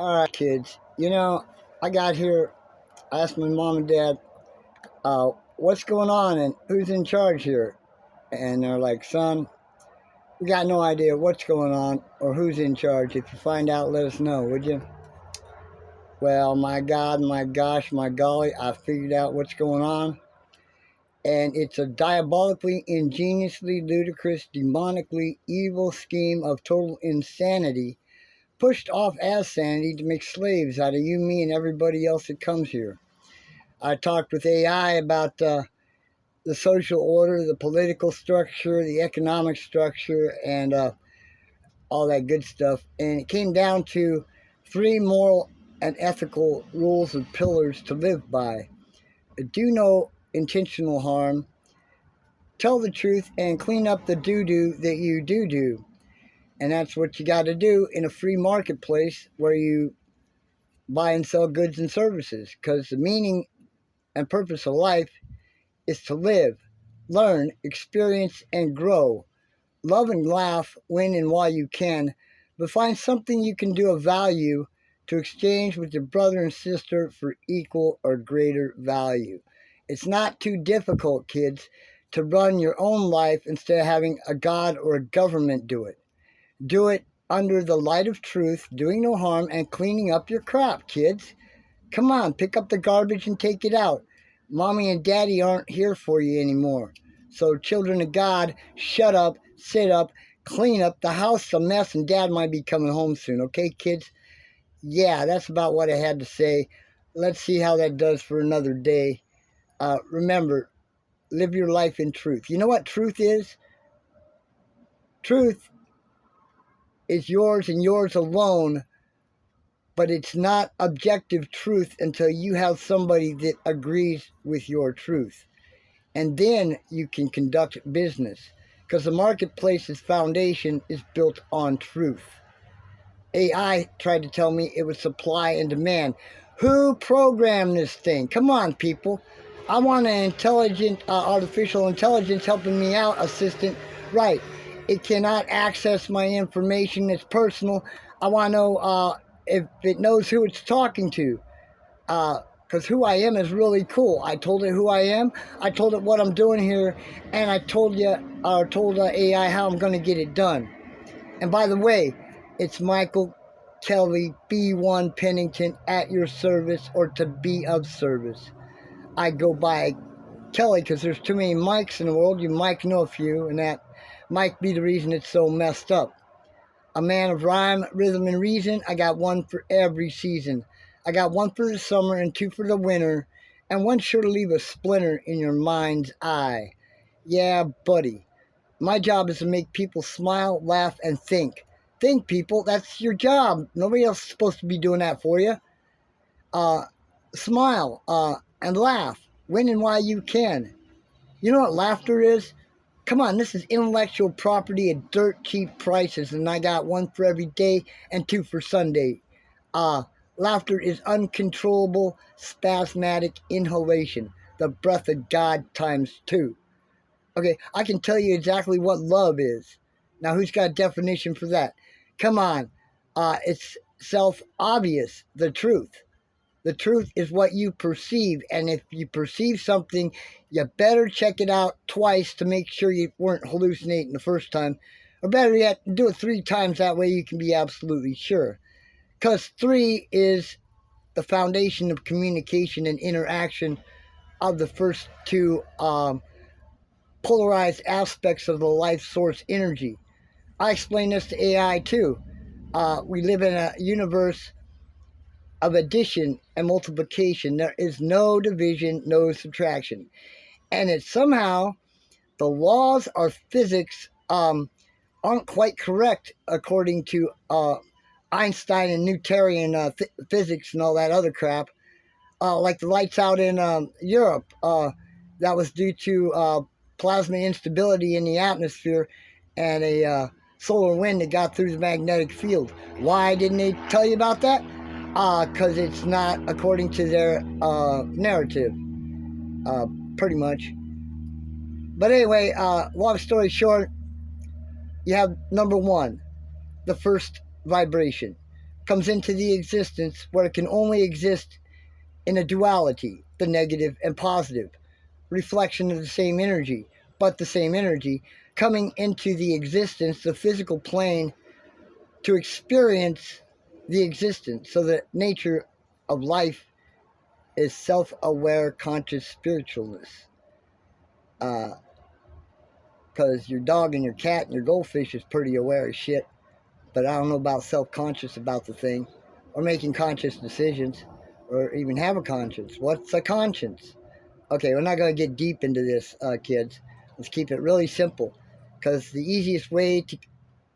All right, kids. I got here. I asked my mom and dad, what's going on and who's in charge here? And they're like, son, we got no idea what's going on or who's in charge. If you find out, let us know, would you? Well, my God, my gosh, my golly, I figured out what's going on. And it's a diabolically, ingeniously, ludicrous, demonically evil scheme of total insanity pushed off as sanity to make slaves out of you, me, and everybody else that comes here. I talked with AI about the social order, the political structure, the economic structure, and all that good stuff. And it came down to three moral and ethical rules and pillars to live by. Do no intentional harm, tell the truth, and clean up the doo-doo that you do. And that's what you got to do in a free marketplace where you buy and sell goods and services. Because the meaning and purpose of life is to live, learn, experience, and grow. Love and laugh when and while you can, but find something you can do of value to exchange with your brother and sister for equal or greater value. It's not too difficult, kids, to run your own life instead of having a God or a government do it. Do it under the light of truth, doing no harm, and cleaning up your crap, kids. Come on, pick up the garbage and take it out. Mommy and daddy aren't here for you anymore. So, children of God, shut up, sit up, clean up. The house is a mess, and dad might be coming home soon. Okay, kids? Yeah, that's about what I had to say. Let's see how that does for another day. Remember, live your life in truth. You know what truth is? Truth is yours and yours alone, but it's not objective truth until you have somebody that agrees with your truth. And then you can conduct business because the marketplace's foundation is built on truth. AI tried to tell me it was supply and demand. Who programmed this thing? Come on, people. I want an intelligent, artificial intelligence helping me out, assistant. Right. It cannot access my information. It's personal. I want to know if it knows who it's talking to. Because who I am is really cool. I told it who I am. I told it what I'm doing here, and I told AI how I'm going to get it done. And by the way, it's Michael Kelly B1 Pennington at your service or to be of service. I go by Kelly because there's too many Mikes in the world. You might know a few, and that might be the reason it's so messed up. A man of rhyme, rhythm, and reason. I got one for every season. I got one for the summer and two for the winter, and one sure to leave a splinter in your mind's eye. Yeah, buddy. My job is to make people smile, laugh, and think. Think, people. That's your job. Nobody else is supposed to be doing that for you. Uh, Smile and laugh when and while you can. You know what laughter is? Come on, this is intellectual property at dirt cheap prices, and I got one for every day and two for Sunday. Uh, Laughter is uncontrollable, spasmodic inhalation, the breath of God times two. Okay, I can tell you exactly what love is. Now, who's got a definition for that? Come on, it's self-obvious, the truth. The truth is what you perceive, and if you perceive something, you better check it out twice to make sure you weren't hallucinating the first time. Or better yet, do it 3 times, that way you can be absolutely sure. Because 3 is the foundation of communication and interaction of the first two polarized aspects of the life source energy. I explain this to AI too. We live in a universe of addition and multiplication. There is no division, no subtraction. And it's somehow the laws of physics aren't quite correct according to Einstein and Newtonian physics and all that other crap. Like the lights out in Europe, that was due to plasma instability in the atmosphere and a solar wind that got through the magnetic field. Why didn't they tell you about that? Because it's not according to their narrative, pretty much. But anyway, long story short, you have number 1, the first vibration. comes into the existence where it can only exist in a duality, the negative and positive, reflection of the same energy, but the same energy coming into the existence, the physical plane, to experience the existence. So the nature of life is self-aware, conscious spiritualness. Because your dog and your cat and your goldfish is pretty aware of shit, but I don't know about self-conscious about the thing, or making conscious decisions, or even have a conscience. What's a conscience? Okay, we're not going to get deep into this, kids. Let's keep it really simple, because the easiest way to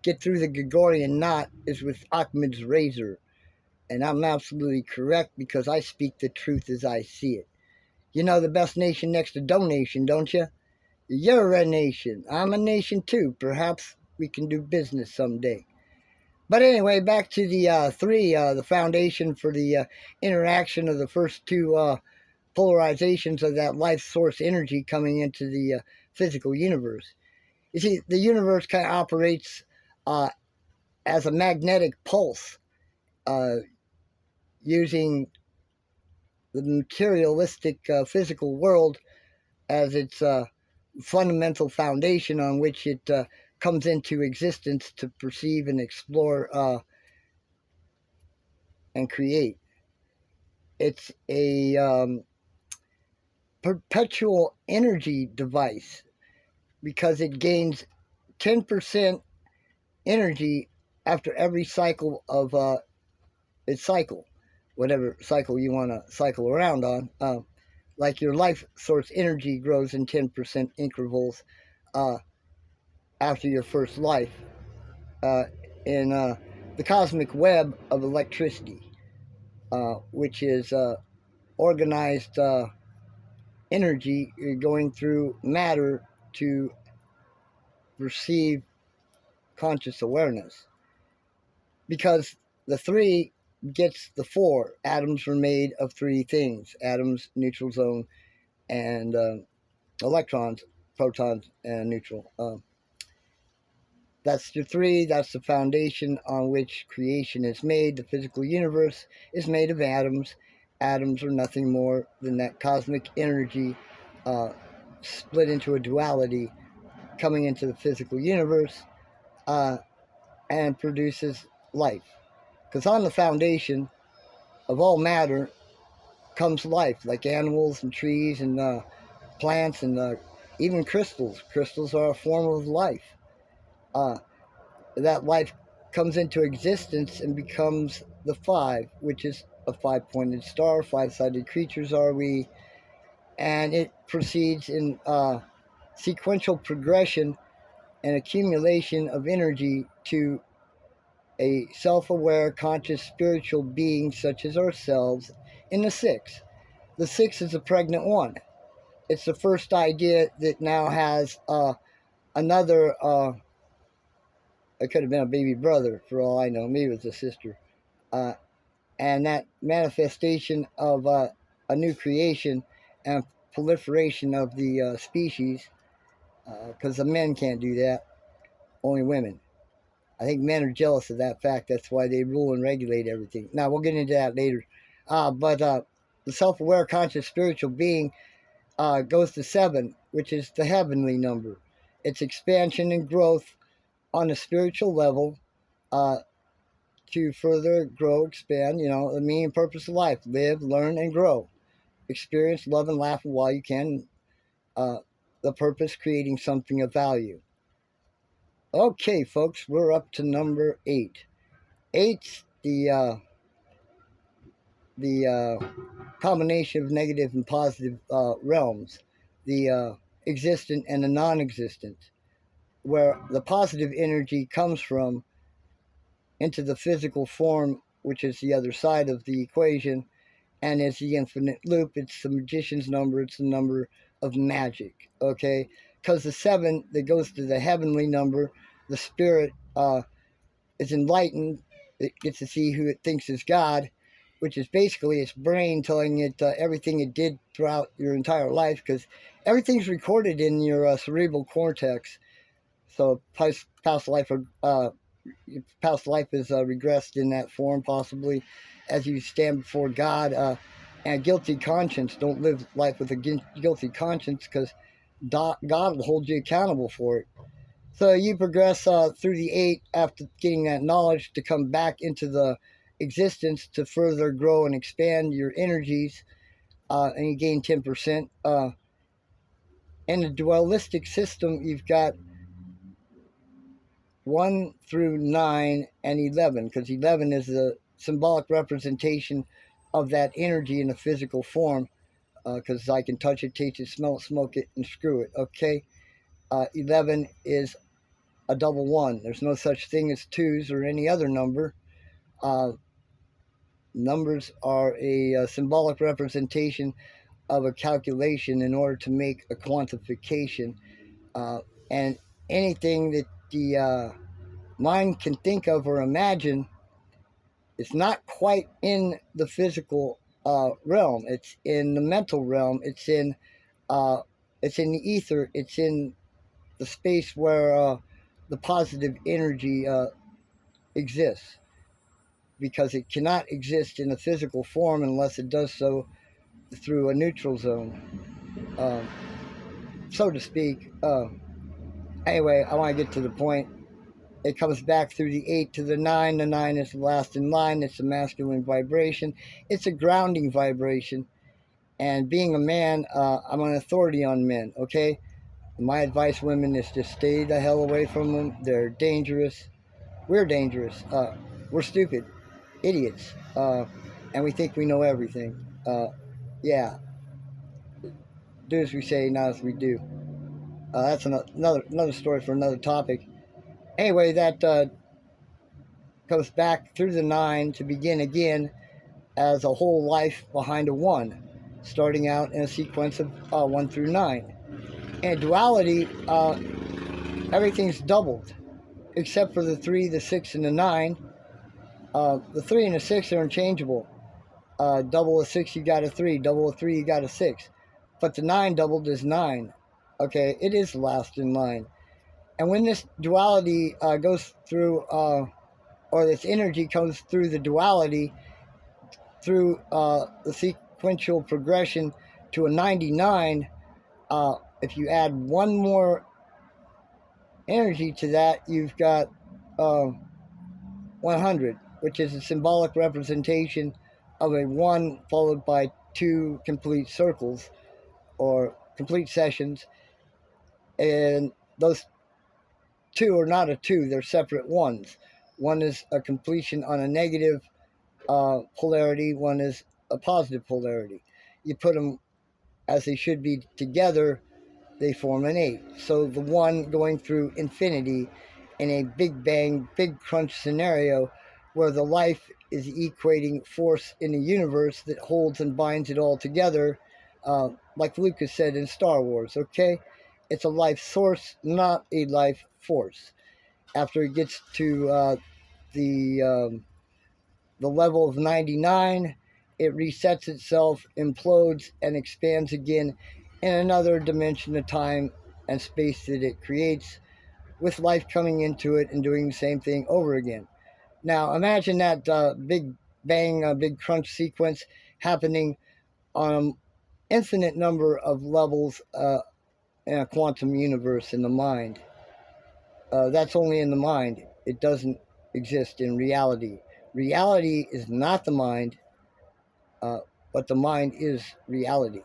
get through the Gregorian knot is with Ahmed's razor. And I'm absolutely correct because I speak the truth as I see it. You know the best nation next to donation, don't you? You're a nation. I'm a nation too. Perhaps we can do business someday. But anyway, back to the three, the foundation for the interaction of the first two polarizations of that life source energy coming into the physical universe. You see, the universe kind of operates as a magnetic pulse, uh, using the materialistic physical world as its fundamental foundation on which it comes into existence to perceive and explore and create. It's a perpetual energy device because it gains 10% energy after every cycle of its cycle, whatever cycle you want to cycle around on. Like your life source energy grows in 10% intervals uh, after your first life uh, in the cosmic web of electricity, which is organized energy going through matter to perceive conscious awareness. Because the three gets the four. Atoms were made of three things: atoms, neutral zone, and electrons, protons, and neutral. That's the three. That's the foundation on which creation is made. The physical universe is made of atoms. Atoms are nothing more than that cosmic energy uh, split into a duality coming into the physical universe uh, and produces life. Because on the foundation of all matter comes life, like animals and trees and plants and even crystals. Crystals are a form of life. Uh, that life comes into existence and becomes the five, which is a five-pointed star. Five-sided creatures are we, and it proceeds in sequential progression and accumulation of energy to a self-aware, conscious, spiritual being such as ourselves in the six. The six is a pregnant one. It's the first idea that now has another. It could have been a baby brother for all I know. Maybe it was a sister. Uh, and that manifestation of a new creation and proliferation of the species, because the men can't do that, only women. I think men are jealous of that fact. That's why they rule and regulate everything. Now, we'll get into that later. But the self aware, conscious, spiritual being goes to seven, which is the heavenly number. It's expansion and growth on a spiritual level uh, to further grow, expand, the meaning and purpose of life. Live, learn, and grow. Experience, love, and laugh while you can. Uh, the purpose, creating something of value. Okay, folks, we're up to number 8. Eight's the combination of negative and positive realms, the existent and the non-existent, where the positive energy comes from into the physical form, which is the other side of the equation, and it's the infinite loop. It's the magician's number. It's the number of magic. Okay, because the seven that goes to the heavenly number, the spirit is enlightened. It gets to see who it thinks is God, which is basically its brain telling it everything it did throughout your entire life, because everything's recorded in your cerebral cortex. So past life your past life is regressed in that form, possibly, as you stand before God. And a guilty conscience. Don't live life with a guilty conscience, because God will hold you accountable for it. So you progress through the 8 after getting that knowledge to come back into the existence to further grow and expand your energies, and you gain 10%. In the dualistic system, you've got 1 through 9 and 11, because 11 is the symbolic representation of that energy in a physical form, because I can touch it, taste it, smell it, smoke it, and screw it, okay? 11 is a double one. There's no such thing as twos or any other number. Uh, Numbers are a symbolic representation of a calculation in order to make a quantification. And anything that the mind can think of or imagine is not quite in the physical realm. It's in the mental realm. Uh, it's in the ether. It's in the space where the positive energy exists, because it cannot exist in a physical form unless it does so through a neutral zone, uh, so to speak. Anyway, I want to get to the point. It comes back through the 8 to the 9. The 9 is the last in line. It's a masculine vibration. It's a grounding vibration. And being a man, I'm an authority on men, okay? My advice, women, is to stay the hell away from them. They're dangerous. We're dangerous. We're stupid. Idiots. And we think we know everything. Yeah. Do as we say, not as we do. That's another story for another topic. Anyway, that goes back through the 9 to begin again as a whole life behind a 1, starting out in a sequence of 1 through 9. In duality, everything's doubled, except for the 3, the 6, and the 9. The 3 and the 6 are unchangeable. Double a 6, you got a 3. Double a 3, you got a 6. But the 9 doubled is 9. Okay, it is last in line. And when this duality goes through, or this energy comes through the duality, through the sequential progression to a 99, if you add one more energy to that, you've got 100, which is a symbolic representation of a 1 followed by 2 complete circles or complete sessions. And those 2 are not a 2, they're separate ones. One is a completion on a negative polarity, one is a positive polarity. You put them as they should be together, they form an 8. So the 1 going through infinity in a big bang, big crunch scenario where the life is equating force in the universe that holds and binds it all together, like Lucas said in Star Wars, okay? It's a life source, not a life force. After it gets to the the level of 99, it resets itself, implodes, and expands again in another dimension of time and space that it creates, with life coming into it and doing the same thing over again. Now, imagine that big bang, big crunch sequence happening on an infinite number of levels in a quantum universe in the mind. That's only in the mind. It doesn't exist in reality. Reality is not the mind, uh, but the mind is reality.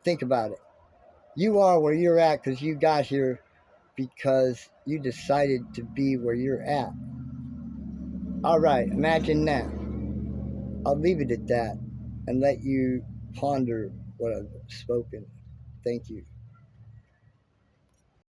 Think about it. You are where you're at because you got here because you decided to be where you're at. All right, imagine that. I'll leave it at that and let you ponder what I've spoken. Thank you.